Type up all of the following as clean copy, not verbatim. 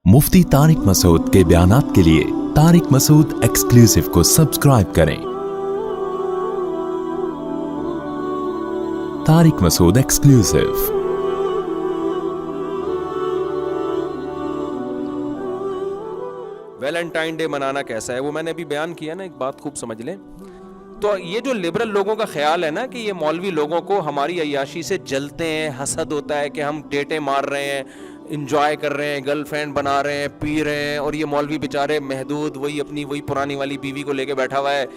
मुफ्ती तारिक मसूद के बयानात के लिए तारिक मसूद एक्सक्लूसिव को सब्सक्राइब करें। Tariq Masood exclusive. Valentine day मनाना कैसा है वो मैंने अभी बयान किया ना, एक बात खूब समझ लें। तो ये जो लिबरल लोगों का ख्याल है ना कि ये मौलवी लोगों को हमारी अय्याशी से जलते हैं, हसद होता है कि हम डेटे मार रहे हैं, इंजॉय कर रहे हैं, गर्लफ्रेंड बना रहे हैं, पी रहे हैं, और ये मौलवी बेचारे महदूद वही पुरानी वाली बीवी को लेके बैठा हुआ है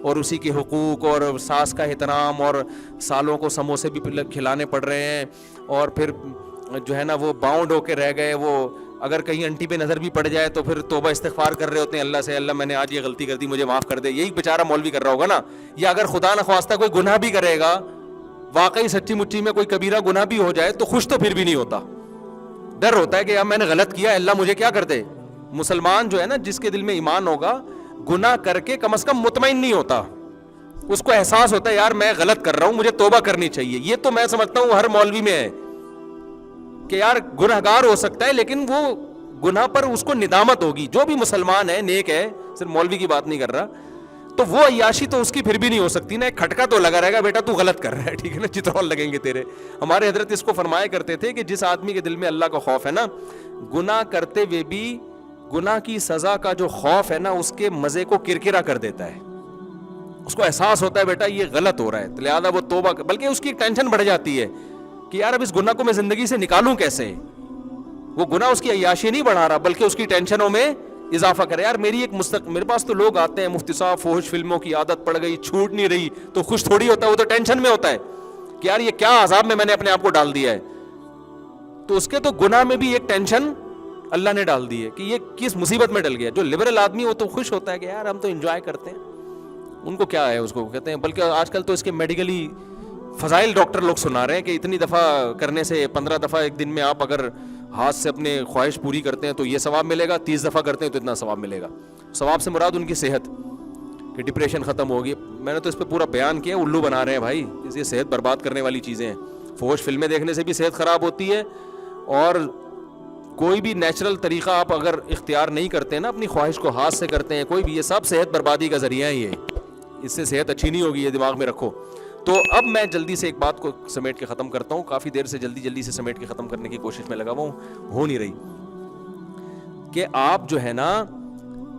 और उसी के हुकूक और सास का एहतराम और सालों को समोसे भी खिलाने पड़ रहे हैं, और फिर जो है ना वो बाउंड होके रह गए। वो अगर कहीं अंटी पे नज़र भी पड़ जाए तो फिर तौबा इस्तिग़फ़ार कर रहे होते हैं अल्लाह से, अल्लाह मैंने आज ये गलती कर दी, मुझे माफ़ कर दे। यही बेचारा मौलवी कर रहा होगा ना। या अगर खुदा न ख्वास्ता कोई गुनाह भी करेगा, वाकई सच्ची मुच्ची में कोई कबीरा गुनाह भी हो जाए, तो खुश तो फिर भी नहीं होता, डर होता है कि यार मैंने गलत किया, अल्लाह मुझे क्या कर दे। मुसलमान जो है ना, जिसके दिल में ईमान होगा, गुनाह करके कम से कम मुतमईन नहीं होता, उसको एहसास होता है यार मैं गलत कर रहा हूं, मुझे तौबा करनी चाहिए। ये तो मैं समझता हूं हर मौलवी में है कि यार गुनहगार हो सकता है लेकिन वो गुनाह पर उसको निदामत होगी। जो भी मुसलमान है, नेक है, सिर्फ मौलवी की बात नहीं कर रहा, तो वो अय्याशी तो उसकी फिर भी नहीं हो सकती ना। एक खटका तो लगा रहेगा, बेटा तू गलत कर रहा है, ठीक है ना, चित्रौल लगेंगे तेरे। हमारे हजरत इसको फरमाया करते थे कि जिस आदमी के दिल में अल्लाह का खौफ है ना, गुनाह करते हुए भी गुनाह की सजा का जो खौफ है ना, उसके मजे को किरकिरा कर देता है। उसको एहसास होता है बेटा ये गलत हो रहा है, तो लिहाजा वो तौबा, बल्कि उसकी टेंशन बढ़ जाती है कि यार अब इस गुनाह को मैं जिंदगी से निकालूं कैसे। वो गुनाह उसकी अय्याशी नहीं बढ़ा रहा, बल्कि उसकी टेंशनों में इजाफा करे। यार मेरे पास तो लोग आते हैं, मुफ्ती साहब फोहश फिल्मों की आदत पड़ गई, छूट नहीं रही, तो खुश थोड़ी होता है, वो तो टेंशन में होता है कि यार ये क्या अजाब में मैंने अपने आप को डाल दिया है। तो उसके तो गुनाह में भी एक टेंशन अल्लाह ने डाल दी है कि ये किस मुसीबत में डल गया। जो लिबरल आदमी वो तो खुश होता है कि यार हम तो एंजॉय करते हैं, उनको क्या है, उसको कहते हैं। बल्कि आजकल तो इसके मेडिकली फजाइल डॉक्टर लोग सुना रहे हैं कि इतनी दफ़ा करने से, 15 दफ़ा एक दिन में आप अगर हाथ से अपने ख्वाहिश पूरी करते हैं तो ये सवाब मिलेगा, 30 दफ़ा करते हैं तो इतना सवाब मिलेगा। सवाब से मुराद उनकी सेहत, कि डिप्रेशन ख़त्म होगी। मैंने तो इस पर पूरा बयान किया, उल्लू बना रहे हैं भाई, ये सेहत बर्बाद करने वाली चीज़ें हैं। फोहश फिल्में देखने से भी सेहत ख़राब होती है, और कोई भी नेचुरल तरीक़ा आप अगर इख्तियार नहीं करते ना, अपनी ख्वाहिश को हाथ से करते हैं कोई भी, ये सब सेहत बर्बादी का ज़रिया ही है। इससे सेहत अच्छी नहीं होगी, ये दिमाग में रखो। तो अब मैं जल्दी से एक बात को समेट के ख़त्म करता हूँ। काफ़ी देर से जल्दी से समेट के ख़त्म करने की कोशिश में लगा हुआ हूँ, हो नहीं रही। कि आप जो है ना,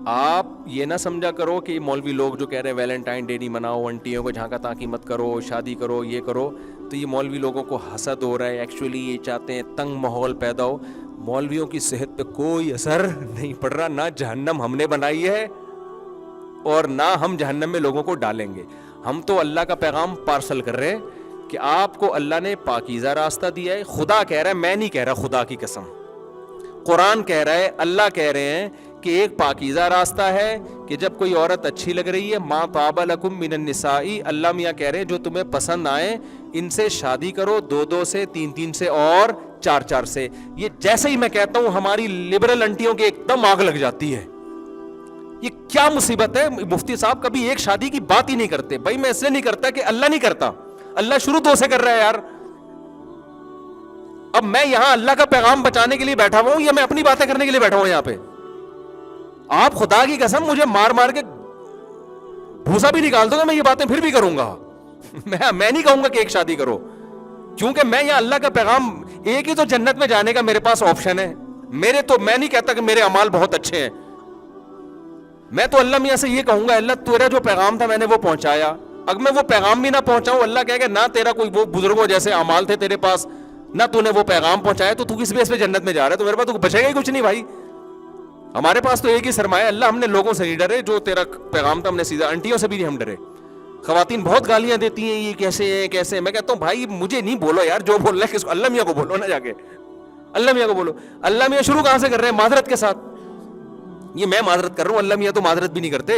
आप ये ना समझा करो कि मौलवी लोग जो कह रहे हैं वैलेंटाइन डे नहीं मनाओ, आंटियों को झांका ताकी मत करो, शादी करो, ये करो, तो ये मौलवी लोगों को हसद हो रहा है। एक्चुअली ये चाहते हैं तंग माहौल पैदा हो। मौलवियों की सेहत पे कोई असर नहीं पड़ रहा, ना जहन्नम हमने बनाई है और ना हम जहन्नम में लोगों को डालेंगे। हम तो अल्लाह का पैगाम पार्सल कर रहे हैं कि आपको अल्लाह ने पाकीज़ा रास्ता दिया है। खुदा कह रहा है, मैं नहीं कह रहा, खुदा की कसम, कुरान कह रहा है, अल्लाह कह रहे हैं कि एक पाकीज़ा रास्ता है कि जब कोई औरत अच्छी लग रही है, माँ ताबा लकुम मिनन निसाई, अल्लाह मियाँ कह रहे हैं जो तुम्हें पसंद आए इनसे शादी करो, 2-2 से, 3-3 से और 4-4 से। ये जैसे ही मैं कहता हूँ हमारी लिबरल अंटियों की एकदम आग लग जाती है। ये क्या मुसीबत है, मुफ्ती साहब कभी एक शादी की बात ही नहीं करते। भाई मैं इसलिए नहीं करता कि अल्लाह नहीं करता, अल्लाह शुरू 2 से कर रहा है यार। अब मैं यहां अल्लाह का पैगाम बचाने के लिए बैठा हुआ हूं या मैं अपनी बातें करने के लिए बैठा हूं यहां पे? आप खुदा की कसम मुझे मार मार के भूसा भी निकाल दोगे, मैं ये बातें फिर भी करूंगा। मैं नहीं कहूंगा कि एक शादी करो, क्योंकि मैं यहां अल्लाह का पैगाम, एक ही तो जन्नत में जाने का मेरे पास ऑप्शन है। मैं नहीं कहता कि मेरे अमाल बहुत अच्छे हैं, मैं तो अल्लाह मियाँ से ये कहूंगा, अल्लाह तेरा जो पैगाम था मैंने वो पहुंचाया। अगर मैं वो पैगाम भी ना पहुंचाऊं, अल्लाह कहेगा ना तेरा कोई वो बुजुर्गों जैसे अमाल थे तेरे पास, ना तूने वो पैगाम पहुंचाया, तो तू किस बेस पे जन्नत में जा रहा है? तो मेरे पास तो बचेगा ही कुछ नहीं भाई। हमारे पास तो एक ही सरमाया, अल्लाह हमने लोगों से नहीं डरे, जो तेरा पैगाम था हमने सीधा, अंटियों से भी नहीं हम डरे। खवातीन बहुत गालियां देती हैं, ये कैसे है कैसे। मैं कहता हूँ भाई मुझे नहीं बोलो यार, जो बोल रहा है किसको, अल्लाह मियाँ को बोलो ना, जाके अल्लाह मियाँ को बोलो। अल्लाह मियाँ शुरू कहां से कर रहे हैं? माजरत के साथ। ये मैं माजरत कर रहा हूं, अल्लाह मियाँ तो माजरत भी नहीं करते।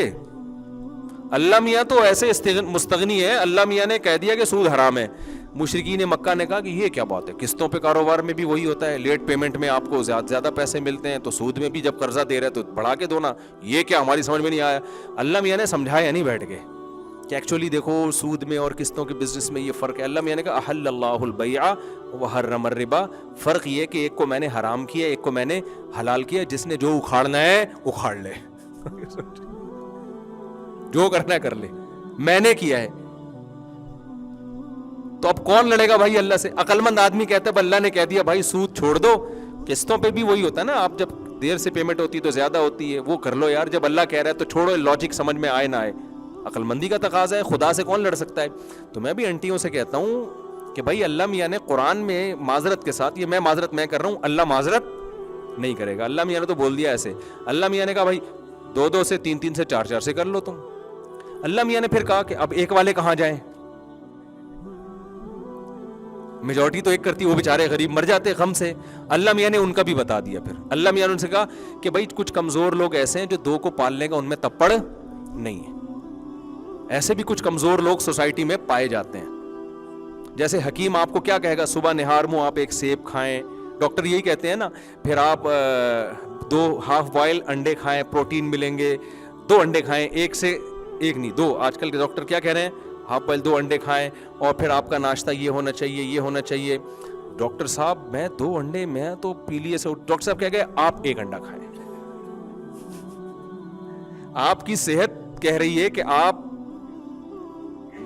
अल्लाह मियाँ तो ऐसे मुस्तगनी है, अल्लाह मियाँ ने कह दिया कि सूद हराम है। मुशरिकीन मक्का ने कहा कि ये क्या बात है, किस्तों पे कारोबार में भी वही होता है, लेट पेमेंट में आपको ज़्यादा पैसे मिलते हैं, तो सूद में भी जब कर्जा दे रहे तो बढ़ा के दो ना, ये क्या हमारी समझ में नहीं आया। अल्लाह मियाँ ने समझाया नहीं बैठ के کہ ایکچولی دیکھو سود میں اور قسطوں کے بزنس میں یہ فرق ہے. اللہ میاں نے کہا احل اللہ البیع وحرم الربا. فرق یہ کہ ایک کو میں نے حرام کیا, ایک کو میں نے حلال کیا. جس نے جو اکھاڑنا ہے اکھاڑ لے, جو کرنا ہے کر لے, میں نے کیا ہے. تو اب کون لڑے گا بھائی اللہ سے؟ عقل مند آدمی کہتا ہے اللہ نے کہہ دیا بھائی سود چھوڑ دو. قسطوں پہ بھی وہی ہوتا ہے نا, آپ جب دیر سے پیمنٹ ہوتی ہے تو زیادہ ہوتی ہے, وہ کر لو یار. جب اللہ کہہ رہا ہے تو چھوڑو, لاجک سمجھ میں آئے نہ آئے, عقل مندی کا تقاضا ہے. خدا سے کون لڑ سکتا ہے؟ تو میں بھی انٹیوں سے کہتا ہوں کہ بھائی اللہ میاں نے قرآن میں معذرت کے ساتھ, یہ میں معذرت میں کر رہا ہوں, اللہ معذرت نہیں کرے گا. اللہ میاں نے تو بول دیا ایسے. اللہ میاں نے کہا بھائی 2 سے 3 سے 4 سے کر لو تم. اللہ میاں نے پھر کہا کہ اب ایک والے کہاں جائیں, میجورٹی تو ایک کرتی, وہ بیچارے غریب مر جاتے غم سے. اللہ میاں نے ان کا بھی بتا دیا. پھر اللہ میاں نے ان سے کہا کہ بھائی کچھ کمزور لوگ ایسے ہیں جو 2 کو پالنے کا ان میں تپڑ نہیں ہے. ایسے بھی کچھ کمزور لوگ سوسائٹی میں پائے جاتے ہیں. جیسے حکیم آپ کو کیا کہے گا, صبح نہار منہ آپ ایک سیب کھائیں, ڈاکٹر یہی کہتے ہیں نا. پھر آپ 2 ہاف بوائل انڈے کھائیں, پروٹین ملیں گے. 2 انڈے کھائیں, 1 سے 1 نہیں 2. آج کل کے ڈاکٹر کیا کہہ رہے ہیں, ہاف بوائل 2 انڈے کھائیں, اور پھر آپ کا ناشتہ یہ ہونا چاہیے, یہ ہونا چاہیے. ڈاکٹر صاحب میں 2 انڈے, میں تو پی لیے سے. ڈاکٹر صاحب کہہ گئے آپ 1 انڈا کھائیں. آپ کی صحت کہہ رہی ہے کہ آپ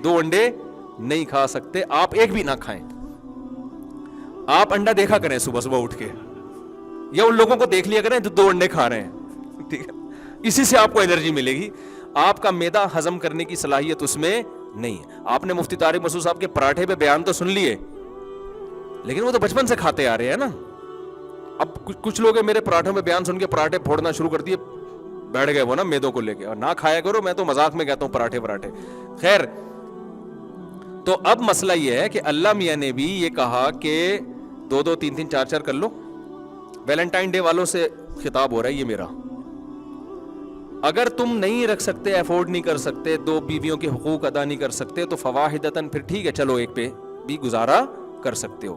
2 انڈے نہیں کھا سکتے, آپ 1 بھی نہ کھائیں. آپ انڈا دیکھا کریں صبح صبح اٹھ کے, یا ان لوگوں کو دیکھ لیا کریں جو 2 انڈے کھا رہے ہیں, ٹھیک ہے. اسی سے آپ کو انرجی ملے گی. آپ کا معدہ ہضم کرنے کی صلاحیت اس میں نہیں ہے. آپ نے مفتی طارق مسعود صاحب کے پراٹھے پہ بیان تو سن لیے, لیکن وہ تو بچپن سے کھاتے آ رہے ہیں نا. اب کچھ لوگ ہیں میرے پراٹھوں پہ بیان سن کے پراٹھے پھوڑنا شروع کر دیے, بیٹھ گئے وہ نا میدوں کو لے کے. اور نہ کھایا کرو, میں تو مذاق میں کہتا ہوں پراٹھے. خیر, تو اب مسئلہ یہ ہے کہ اللہ میاں نے بھی یہ کہا کہ 2 3 4 کر لو. ویلنٹائن ڈے والوں سے خطاب ہو رہا ہے یہ میرا. اگر تم نہیں رکھ سکتے, افورڈ نہیں کر سکتے, 2 بیویوں کے حقوق ادا نہیں کر سکتے, تو فواحدتاً پھر ٹھیک ہے, چلو 1 پہ بھی گزارا کر سکتے ہو.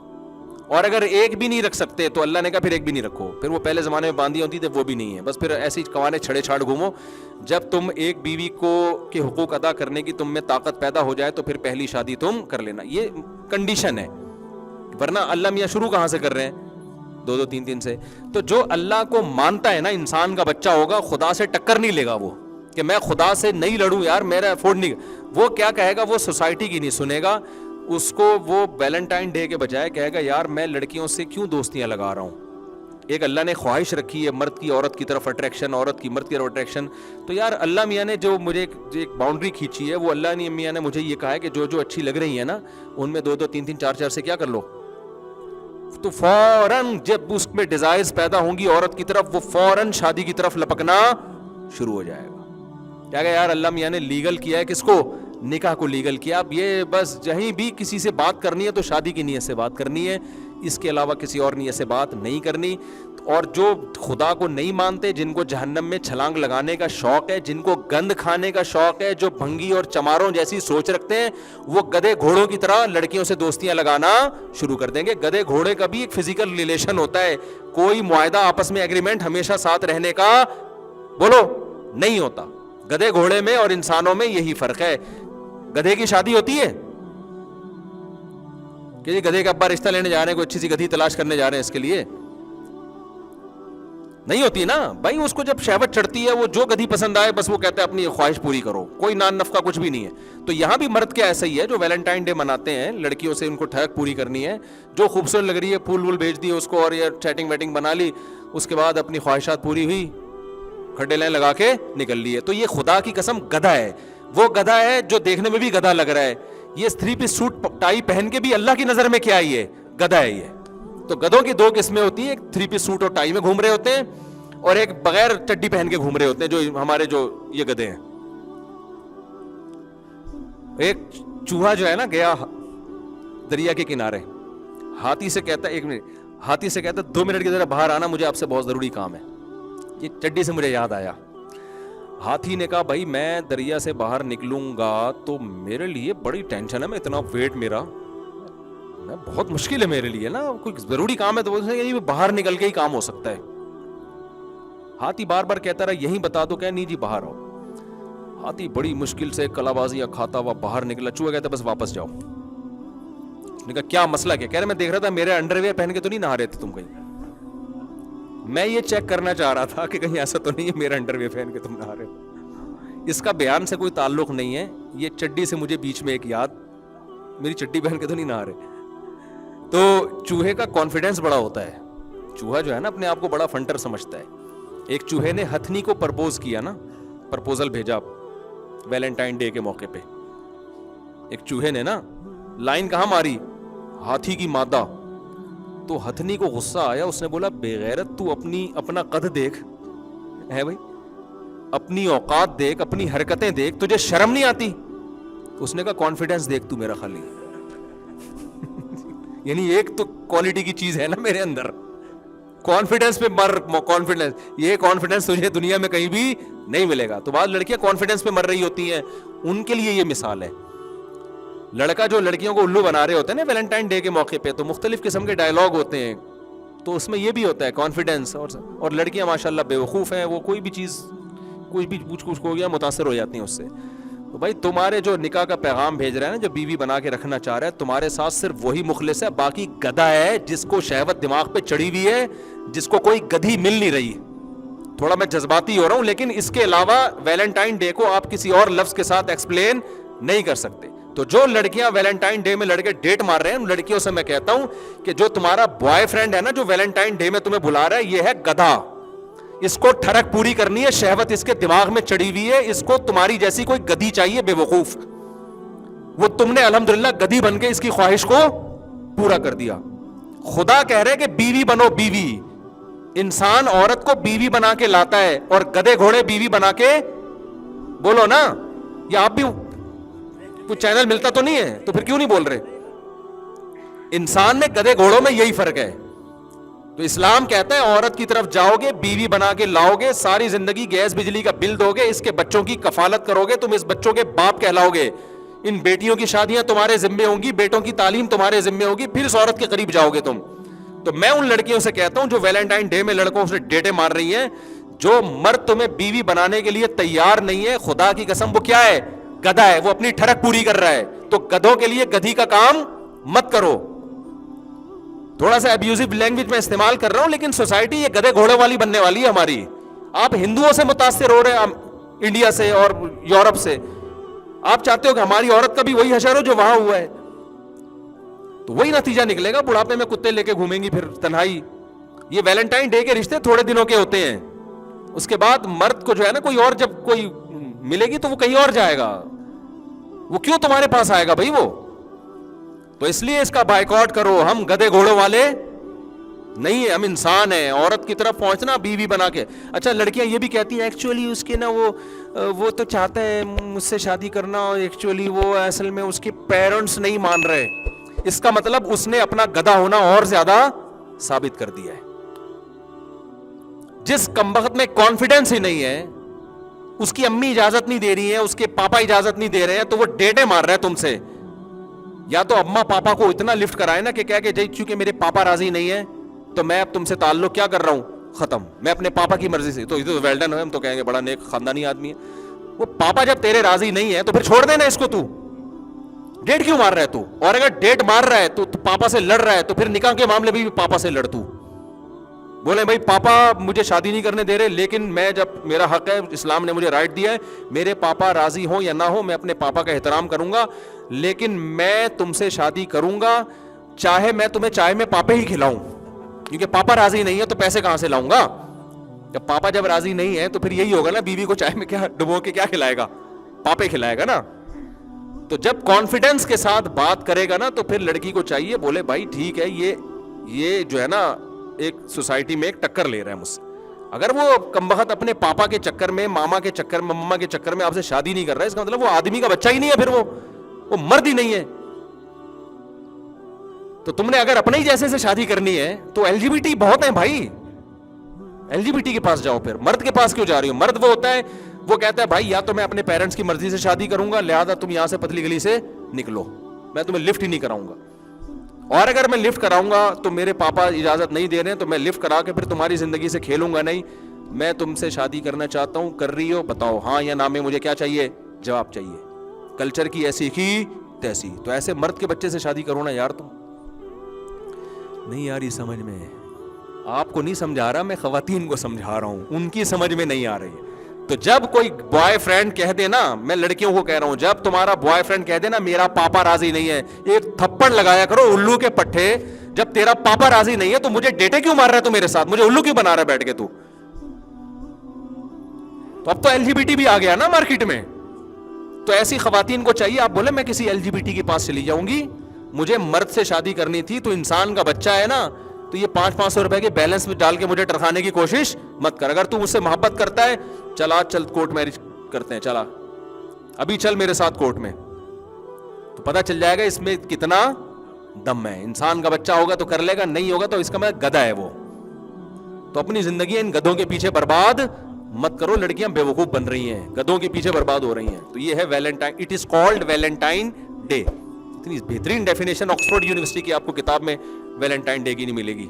اور اگر 1 بھی نہیں رکھ سکتے تو اللہ نے کہا پھر 1 بھی نہیں رکھو. پھر وہ پہلے زمانے میں باندھی ہوتی تھی, وہ بھی نہیں ہے. بس پھر ایسی کوانے چھڑے چھاڑ گھومو. جب تم 1 بیوی کو کے حقوق ادا کرنے کی تم میں طاقت پیدا ہو جائے تو پھر پہلی شادی تم کر لینا. یہ کنڈیشن ہے, ورنہ اللہ میاں شروع کہاں سے کر رہے ہیں, 2 3 سے. تو جو اللہ کو مانتا ہے نا, انسان کا بچہ ہوگا, خدا سے ٹکر نہیں لے گا وہ, کہ میں خدا سے نہیں لڑوں یار, میرا افورڈ نہیں. وہ کیا کہے گا, وہ سوسائٹی کی نہیں سنے گا. اس کو وہ ویلنٹائن ڈے کے بجائے کہے گا یار میں لڑکیوں سے کیوں دوستیاں لگا رہا ہوں. ایک اللہ نے خواہش رکھی ہے مرد کی عورت کی طرف اٹریکشن, عورت کی مرد کی طرف اٹریکشن. تو یار اللہ میاں نے جو مجھے ایک باؤنڈری کھینچی ہے, وہ اللہ میاں نے مجھے یہ کہا ہے کہ جو اچھی لگ رہی ہیں نا, ان میں 2 3 4 سے کیا کر لو. تو فوراً جب اس میں ڈیزائرز پیدا ہوں گی عورت کی طرف, وہ فوراً شادی کی طرف لپکنا شروع ہو جائے گا. کیا کہ یار اللہ میاں نے لیگل کیا ہے کس کو, نکاح کو لیگل کیا. اب یہ بس جہیں بھی کسی سے بات کرنی ہے تو شادی کی نیت سے بات کرنی ہے, اس کے علاوہ کسی اور نیت سے بات نہیں کرنی. اور جو خدا کو نہیں مانتے, جن کو جہنم میں چھلانگ لگانے کا شوق ہے, جن کو گند کھانے کا شوق ہے, جو بھنگی اور چماروں جیسی سوچ رکھتے ہیں, وہ گدھے گھوڑوں کی طرح لڑکیوں سے دوستیاں لگانا شروع کر دیں گے. گدھے گھوڑے کا بھی ایک فزیکل ریلیشن ہوتا ہے, کوئی معاہدہ آپس میں ایگریمنٹ ہمیشہ ساتھ رہنے کا بولو نہیں ہوتا. گدھے گھوڑے میں اور انسانوں میں یہی فرق ہے. گدھے کی شادی ہوتی ہے کہ جی گدھے کا ابا رشتہ لینے جا رہے ہیں, کوئی اچھی سی گدھی تلاش کرنے جا رہے ہیں, اس کے لیے نہیں ہوتی نا بھائی. اس کو جب شہوت چڑھتی ہے, وہ جو گدھی پسند آئے بس وہ کہتے ہیں اپنی خواہش پوری کرو, کوئی نان نفقہ کچھ بھی نہیں ہے. تو یہاں بھی مرد کیا ایسا ہی ہے جو ویلنٹائن ڈے مناتے ہیں, لڑکیوں سے ان کو ٹھہک پوری کرنی ہے, جو خوبصورت لگ رہی ہے پھول وول بھیج دی اس کو, اور یہ چیٹنگ ویٹنگ بنا لی, اس کے بعد اپنی خواہشات پوری ہوئی, کھڈے لائن لگا کے نکل لیے. تو یہ خدا کی قسم گدھا ہے. وہ گدھا ہے جو دیکھنے میں بھی گدھا لگ رہا ہے. یہ 3 پیس سوٹ ٹائی پہن کے بھی اللہ کی نظر میں کیا ہی ہے, گدھا ہے یہ. تو گدھوں کی 2 قسمیں ہوتی ہیں, ایک 3 پیس سوٹ اور ٹائی میں گھوم رہے ہوتے ہیں, اور ایک بغیر چڈی پہن کے گھوم رہے ہوتے ہیں, جو ہمارے جو یہ گدھے ہیں. ایک چوہا جو ہے نا گیا دریا کے کنارے, ہاتھی سے کہتا ہے 1 منٹ, ہاتھی سے کہتا ہے 2 منٹ کی ذرا باہر آنا, مجھے آپ سے بہت ضروری کام ہے. یہ چڈی سے مجھے یاد آیا. ہاتھی نے کہا بھائی میں دریا سے باہر نکلوں گا تو میرے لیے بڑی ٹینشن ہے, میں اتنا ویٹ میرا میں بہت مشکل ہے میرے لیے نا, کوئی ضروری کام ہے تو وہ باہر نکل کے ہی کام ہو سکتا ہے. ہاتھی بار بار کہتا رہا یہیں بتا دو, کہ نہیں جی باہر آؤ. आती बड़ी मुश्किल से कलाबाजियां खाता हुआ बाहर निकला, चूहे कहते बस वापस जाओ। उसने कहा क्या मसला क्या? कह रहे मैं देख रहा था मेरे अंडरवेयर पहन के तो नहीं नहा रहे थे तुम कहीं, मैं ये चेक करना चाह रहा था कि कहीं ऐसा तो नहीं है मेरा अंडरवेयर पहन के तुम नहा रहे हो। इसका बयान से कोई ताल्लुक नहीं है, ये चड्डी से मुझे बीच में एक याद, मेरी चड्डी पहन के तो नहीं नहा रहे। तो चूहे का कॉन्फिडेंस बड़ा होता है, चूहा जो है ना अपने आप को बड़ा फंटर समझता है। एक चूहे ने हथनी को प्रपोज किया ना, प्रपोजल भेजा वैलेंटाइन डे के मौके पे। एक चूहे ने ना लाइन कहां मारी, हाथी की मादा। तो हथनी को गुस्सा आया, उसने बोला बेगैरत तू अपना कद देख है भाई, अपनी औकात देख, अपनी हरकतें देख, तुझे शर्म नहीं आती? उसने कहा कॉन्फिडेंस देख तू मेरा खाली यानी एक तो क्वालिटी की चीज है ना मेरे अंदर, कॉन्फिडेंस पे मर, कॉन्फिडेंस, ये कॉन्फिडेंस तुझे दुनिया में कहीं भी नहीं मिलेगा। तो बाद लड़कियां कॉन्फिडेंस पे मर रही होती हैं, उनके लिए ये मिसाल है। लड़का जो लड़कियों को उल्लू बना रहे होते हैं ना वैलेंटाइन डे के मौके पे, तो मुख्तलिफ किस्म के डायलॉग होते हैं, तो उसमें ये भी होता है कॉन्फिडेंस। और लड़कियां माशाल्लाह बेवकूफ़ हैं, वो कोई भी चीज़ कुछ भी कुछ हो गया मुतासर हो जाती हैं उससे। तो भाई तुम्हारे जो निकाह का पैगाम भेज रहे हैं ना, जो बीवी बना के रखना चाह रहा है, तुम्हारे साथ सिर्फ वही मुखलिस है, बाकी गधा है जिसको शहवत दिमाग पे चढ़ी हुई है, जिसको कोई गधी मिल नहीं रही। थोड़ा मैं जज्बाती हो रहा हूं, लेकिन इसके अलावा वैलेंटाइन डे को आप किसी और लफ्ज के साथ एक्सप्लेन नहीं कर सकते। तो जो लड़कियां वैलेंटाइन डे में लड़के डेट मार रहे हैं, उन लड़कियों से मैं कहता हूं कि जो तुम्हारा बॉयफ्रेंड है ना, जो वैलेंटाइन डे में तुम्हें बुला रहा है, ये है गधा। इसको ठरक पूरी करनी है, शहवत इसके दिमाग में चढ़ी हुई है, इसको तुम्हारी जैसी कोई गधी चाहिए बेवकूफ। वो तुमने अल्हम्दुलिल्लाह गधी बन के इसकी ख्वाहिश को पूरा कर दिया। खुदा कह रहे कि बीवी बनो बीवी। इंसान औरत को बीवी बना के लाता है और गधे घोड़े बीवी बना के, बोलो ना, या आप भी कुछ चैनल मिलता तो नहीं है, तो फिर क्यों नहीं बोल रहे? इंसान में गधे घोड़ों में यही फर्क है। तो इस्लाम कहता है औरत की तरफ जाओगे, बीवी बना के लाओगे, सारी जिंदगी गैस बिजली का बिल दोगे, इसके बच्चों की कफालत करोगे, तुम इस बच्चों के बाप कहलाओगे, इन बेटियों की शादियां तुम्हारे जिम्मे होंगी, बेटों की तालीम तुम्हारे जिम्मे होगी, फिर इस औरत के करीब जाओगे तुम। तो मैं उन लड़कियों से कहता हूं जो वैलेंटाइन डे में लड़कों से डेटे मार रही हैं, जो मर्द तुम्हें बीवी बनाने के लिए तैयार नहीं है, खुदा की कसम वो क्या है? गधा है, वो अपनी ठरक पूरी कर रहा है। तो गधों के लिए गधी का काम मत करो। थोड़ा सा अब्यूजिव लैंग्वेज में इस्तेमाल कर रहा हूं, लेकिन सोसाइटी ये गधे घोड़े वाली बनने वाली है हमारी। आप हिंदुओं से मुतासिर हो रहे हैं, इंडिया से और यूरोप से। आप चाहते हो कि हमारी औरत का भी वही हशर हो जो वहां हुआ है, तो वही नतीजा निकलेगा। बुढ़ापे में कुत्ते लेके घूमेंगी फिर तन्हाई। ये वैलेंटाइन डे के रिश्ते थोड़े दिनों के होते हैं, उसके बाद मर्द को जो है ना, कोई और जब कोई मिलेगी तो वो कहीं और जाएगा, वो क्यों तुम्हारे पास आएगा भाई वो? तो इसलिए इसका बायकॉट करो। हम गधे घोड़ों वाले नहीं है, हम इंसान हैं। औरत की तरफ पहुंचना बीवी बना के। अच्छा, लड़कियां ये भी कहती हैं एक्चुअली उसके ना वो तो चाहता है मुझसे शादी करना, और एक्चुअली वो असल में उसके पेरेंट्स नहीं मान रहे। इसका मतलब उसने अपना गधा होना और ज्यादा साबित कर दिया है। जिस कमबख्त में कॉन्फिडेंस ही नहीं है, उसकी अम्मी इजाजत नहीं दे रही है, उसके पापा इजाजत नहीं दे रहे हैं, तो वो डेटे मार रहा है तुमसे। या तो अम्मा पापा को इतना लिफ्ट कराए ना कि क्या कि चूंकि मेरे पापा राजी नहीं है तो मैं अब तुमसे ताल्लुक क्या कर रहा हूं, खत्म, मैं अपने पापा की मर्जी से। तो इधर वेल डन है, हम तो कहेंगे बड़ा नेक खानदानी आदमी है। वो पापा जब तेरे राजी नहीं है तो फिर छोड़ देना इसको। तू डेट क्यों मार रहा है तू? और अगर डेट मार रहा है तो पापा से लड़ रहा है, तो फिर निकाह के मामले में भी पापा से लड़। तू बोले भाई पापा मुझे शादी नहीं करने दे रहे, लेकिन मैं जब मेरा हक है, इस्लाम ने मुझे राइट दिया है, मेरे पापा राजी हो या ना हो, मैं अपने पापा का एहतराम करूंगा, लेकिन मैं तुमसे शादी करूंगा चाहे मैं तुम्हें चाय में पापे ही खिलाऊं, क्योंकि पापा राजी नहीं है तो पैसे कहां से लाऊंगा? जब पापा जब राजी नहीं है तो फिर यही होगा ना, बीवी को चाय में क्या डुबो के क्या खिलाएगा? पापे खिलाएगा ना। तो जब कॉन्फिडेंस के साथ बात करेगा ना, तो फिर लड़की को चाहिए बोले भाई ठीक है, ये जो है ना एक सोसाइटी में एक टक्कर ले रहा है मुझसे। अगर वो कमबख्त अपने पापा के चक्कर में, मामा के चक्कर में, मम्मा के चक्कर में आपसे शादी नहीं कर रहा है, इसका मतलब वो आदमी का बच्चा ही नहीं है, फिर वो मर्द ही नहीं है। तो तुमने अगर अपने ही जैसे से शादी करनी है तो एलजीबीटी बहुत है भाई, एलजीबीटी के पास जाओ। फिर मर्द के पास क्यों जा रही हो? मर्द वो होता है, वो कहता है भाई या तो मैं अपने पेरेंट्स की मर्जी से शादी करूंगा, लिहाजा तुम यहां से पतली गली से निकलो, मैं तुम्हें लिफ्ट ही नहीं कराऊंगा, और अगर मैं लिफ्ट कराऊंगा तो मेरे पापा इजाजत नहीं दे रहे हैं, तो मैं लिफ्ट करा के फिर तुम्हारी जिंदगी से खेलूंगा नहीं, میں تم سے شادی کرنا چاہتا ہوں, کر رہی ہو, بتاؤ ہاں یا نہ میں مجھے کیا چاہیے, جواب چاہیے. کلچر کی ایسی کی تیسی. تو ایسے مرد کے بچے سے شادی کرو نا یار. تم نہیں آ رہی سمجھ میں, آپ کو نہیں سمجھا رہا, میں خواتین کو سمجھا رہا ہوں, ان کی سمجھ میں نہیں آ رہی. تو جب کوئی بوائے فرینڈ کہہ دے نا, میں لڑکیوں کو کہہ رہا ہوں, جب تمہارا بوائے فرینڈ کہہ دے نا میرا پاپا راضی نہیں ہے, ایک تھپڑ لگایا کرو الو کے پٹھے. جب تیرا پاپا راضی نہیں ہے تو مجھے ڈیٹے کیوں مار رہا ہے تو میرے ساتھ, مجھے الو کیوں بنا رہا ہے بیٹھ کے تو اب تو LGBT بھی آ گیا نا مارکیٹ میں. تو ایسی خواتین کو چاہیے, آپ بولے میں کسی LGBT کے پاس چلی جاؤں گی, مجھے مرد سے شادی کرنی تھی, تو انسان کا بچہ ہے نا, تو یہ 500 روپے کے بیلنس میں ڈال کے مجھے ٹرکانے کی کوشش مت کر. اگر تو مجھ سے محبت کرتا ہے, چلا چل کورٹ میرج کرتے ہیں, چلا ابھی چل میرے ساتھ کورٹ میں, تو پتہ چل جائے گا اس میں کتنا دم ہے. انسان کا بچہ ہوگا تو کر لے گا, نہیں ہوگا تو اس کا مطلب گدھا ہے وہ. تو اپنی زندگی ان گدھوں کے پیچھے برباد مت کرو. لڑکیاں بیوقوف بن رہی ہیں, گدھوں کے پیچھے برباد ہو رہی ہیں. تو یہ ہے Valentine, it is called Valentine day. اتنی بہترین ڈیفینیشن آکسفورڈ یونیورسٹی کی آپ کو کتاب میں ویلنٹائن ڈے کی نہیں ملے گی.